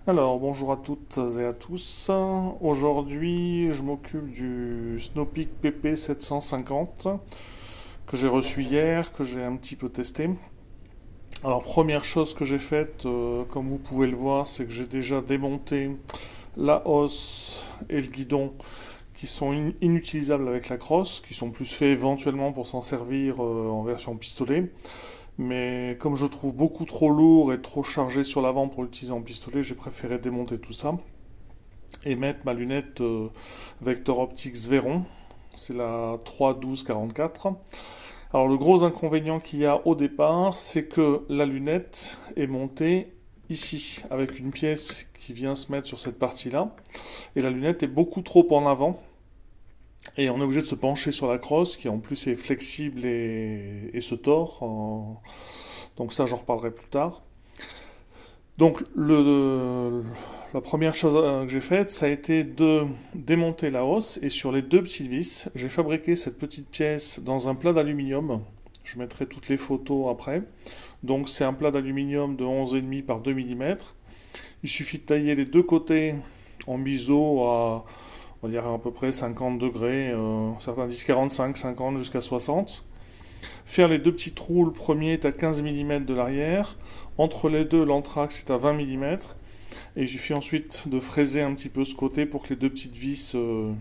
Alors, bonjour à toutes et à tous. Aujourd'hui, je m'occupe du Snowpeak PP 750 que j'ai reçu hier, que j'ai un petit peu testé. Alors, première chose que j'ai faite, comme vous pouvez le voir, c'est que j'ai déjà démonté la hausse et le guidon qui sont inutilisables avec la crosse, qui sont plus faits éventuellement pour s'en servir en version pistolet. Mais comme je trouve beaucoup trop lourd et trop chargé sur l'avant pour l'utiliser en pistolet, j'ai préféré démonter tout ça et mettre ma lunette Vector Optics Veyron. C'est la 31244. Alors le gros inconvénient qu'il y a au départ, c'est que la lunette est montée ici, avec une pièce qui vient se mettre sur cette partie-là. Et la lunette est beaucoup trop en avant. Et on est obligé de se pencher sur la crosse, qui en plus est flexible et se tord. Donc ça, j'en reparlerai plus tard. Donc la première chose que j'ai faite, ça a été de démonter la hausse. Et sur les deux petites vis, j'ai fabriqué cette petite pièce dans un plat d'aluminium. Je mettrai toutes les photos après. Donc c'est un plat d'aluminium de 11,5 par 2 mm. Il suffit de tailler les deux côtés en biseau à, on va dire à peu près 50 degrés, certains disent 45, 50 jusqu'à 60. Faire les deux petits trous, le premier est à 15 mm de l'arrière, entre les deux l'anthrax est à 20 mm, et il suffit ensuite de fraiser un petit peu ce côté pour que les deux petites vis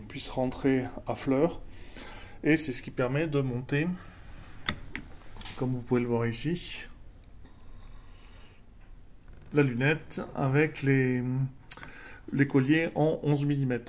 puissent rentrer à fleur, et c'est ce qui permet de monter, comme vous pouvez le voir ici, la lunette avec les colliers en 11 mm.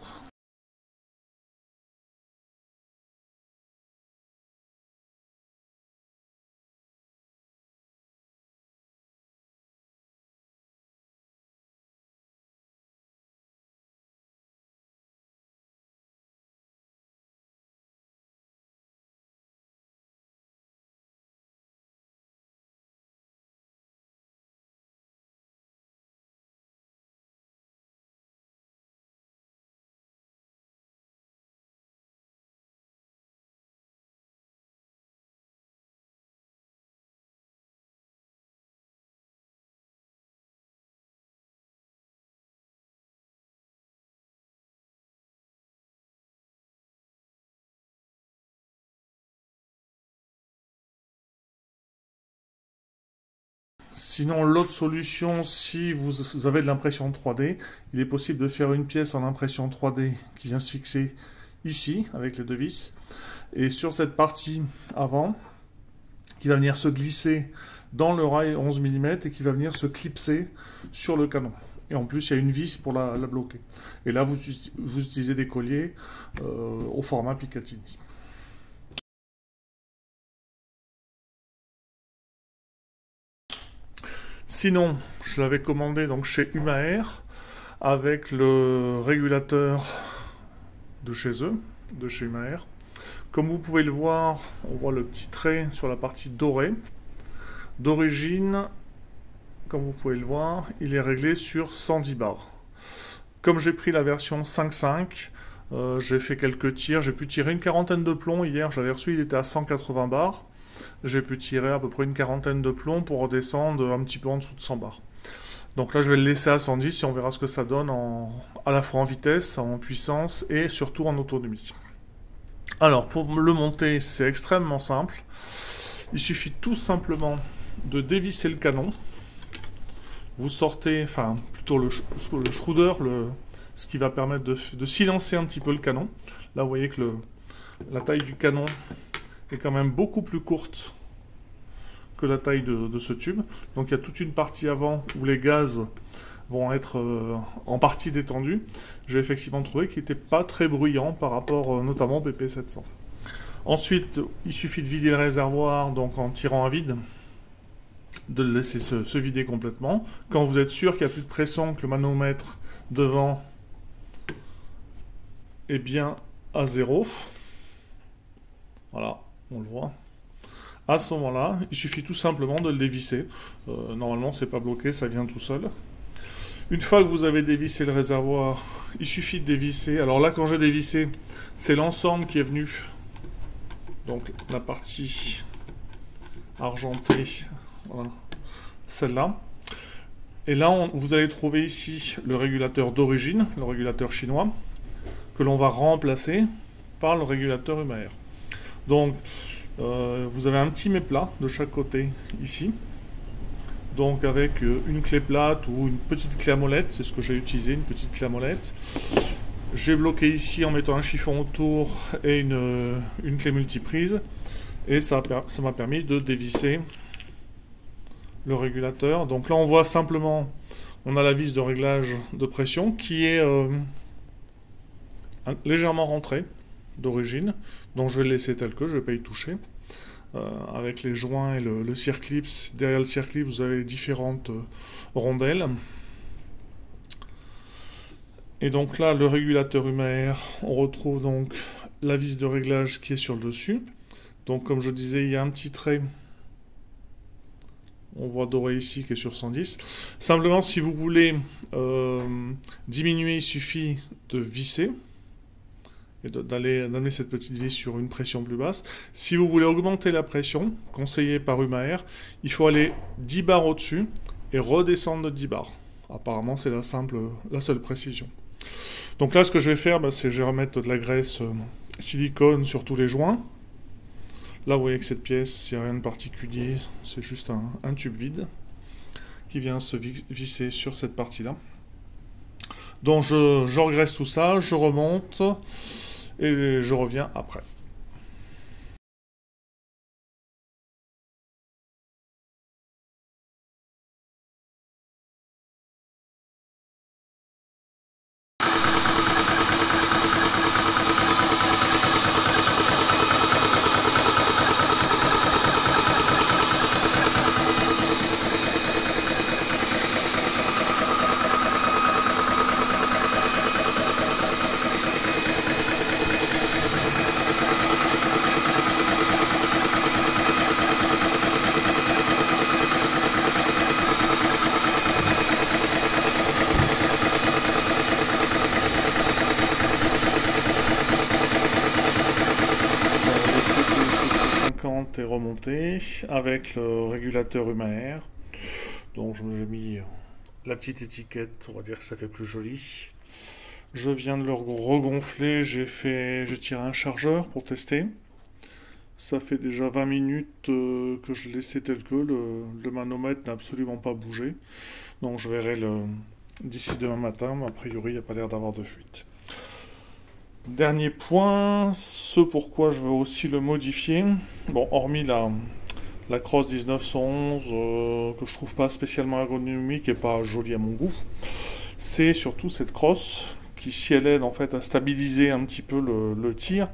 Sinon, l'autre solution, si vous avez de l'impression 3D, il est possible de faire une pièce en impression 3D qui vient se fixer ici, avec les deux vis, et sur cette partie avant, qui va venir se glisser dans le rail 11 mm et qui va venir se clipser sur le canon. Et en plus, il y a une vis pour la bloquer. Et là, vous utilisez des colliers au format Picatinny. Sinon, je l'avais commandé donc chez Humaer avec le régulateur de chez eux, de chez Humaer. Comme vous pouvez le voir, on voit le petit trait sur la partie dorée. D'origine, comme vous pouvez le voir, il est réglé sur 110 bars. Comme j'ai pris la version 5.5, j'ai fait quelques tirs. J'ai pu tirer une quarantaine de plombs. Hier, j'avais reçu, il était à 180 bars. J'ai pu tirer à peu près une quarantaine de plombs pour redescendre un petit peu en dessous de 100 bars. Donc là, je vais le laisser à 110 et on verra ce que ça donne à la fois en vitesse, en puissance et surtout en autonomie. Alors, pour le monter, c'est extrêmement simple. Il suffit tout simplement de dévisser le canon. Vous sortez, enfin, plutôt le shrouder, ce qui va permettre de silencer un petit peu le canon. Là, vous voyez que la taille du canon est quand même beaucoup plus courte que la taille de ce tube. Donc il y a toute une partie avant où les gaz vont être en partie détendus. J'ai effectivement trouvé qu'il n'était pas très bruyant par rapport notamment au PP700. Ensuite, il suffit de vider le réservoir donc en tirant à vide, de le laisser se vider complètement. Quand vous êtes sûr qu'il n'y a plus de pression, que le manomètre devant est bien à 0. Voilà, on le voit. À ce moment-là, il suffit tout simplement de le dévisser. Normalement, c'est pas bloqué, ça vient tout seul. Une fois que vous avez dévissé le réservoir, il suffit de dévisser. Alors là, quand j'ai dévissé, c'est l'ensemble qui est venu. Donc la partie argentée, voilà, celle-là. Et là, vous allez trouver ici le régulateur d'origine, le régulateur chinois, que l'on va remplacer par le régulateur UMAR. Donc, vous avez un petit méplat de chaque côté ici. Donc avec une clé plate ou une petite clé à molette, c'est ce que j'ai utilisé, une petite clé à molette. J'ai bloqué ici en mettant un chiffon autour et une clé multiprise. Et ça m'a permis de dévisser le régulateur. Donc là on voit simplement, on a la vis de réglage de pression qui est légèrement rentrée d'origine. Donc je vais le laisser tel que, je ne vais pas y toucher. Avec les joints et le circlips. Derrière le circlips, vous avez différentes rondelles. Et donc là, le régulateur UMAR, on retrouve donc la vis de réglage qui est sur le dessus. Donc comme je disais, il y a un petit trait, on voit doré ici, qui est sur 110. Simplement, si vous voulez diminuer, il suffit de visser et d'amener cette petite vis sur une pression plus basse. Si vous voulez augmenter la pression, conseillé par UMAR, il faut aller 10 bars au-dessus et redescendre de 10 bars. Apparemment, c'est la seule précision. Donc là, ce que je vais faire, c'est que je vais remettre de la graisse silicone sur tous les joints. Là, vous voyez que cette pièce, il n'y a rien de particulier, c'est juste un tube vide qui vient se visser sur cette partie-là. Donc je regraisse tout ça, je remonte et je reviens après. Est remonté avec le régulateur UMAR. Donc je me suis mis la petite étiquette, on va dire que ça fait plus joli. Je viens de le regonfler, j'ai tiré un chargeur pour tester. Ça fait déjà 20 minutes que je laissais tel que, le manomètre n'a absolument pas bougé. Donc je verrai d'ici demain matin, mais a priori il n'y a pas l'air d'avoir de fuite. Dernier point, ce pourquoi je veux aussi le modifier. Bon, hormis la crosse 1911 que je trouve pas spécialement ergonomique et pas jolie à mon goût, c'est surtout cette crosse qui, si elle aide en fait à stabiliser un petit peu le tir,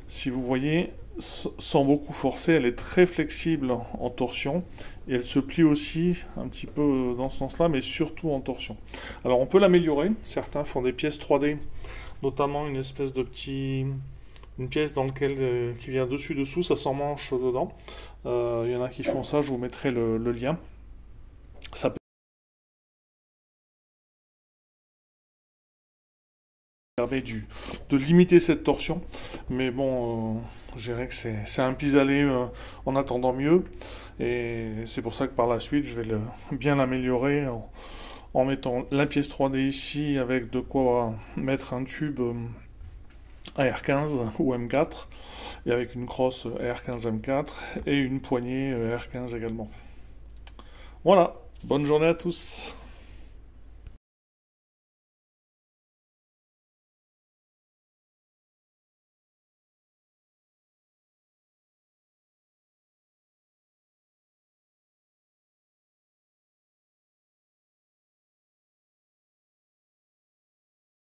si vous voyez, sans beaucoup forcer, elle est très flexible en torsion et elle se plie aussi un petit peu dans ce sens-là, mais surtout en torsion. Alors on peut l'améliorer, certains font des pièces 3D, notamment une espèce de une pièce dans laquelle qui vient dessus-dessous, ça s'emmanche dedans. Il y en a qui font ça, je vous mettrai le lien. Ça permet de limiter cette torsion, mais bon, je dirais que c'est un pis-aller en attendant mieux, et c'est pour ça que par la suite, je vais bien l'améliorer en mettant la pièce 3D ici, avec de quoi mettre un tube AR15 ou M4, et avec une crosse AR15 M4, et une poignée AR15 également. Voilà, bonne journée à tous.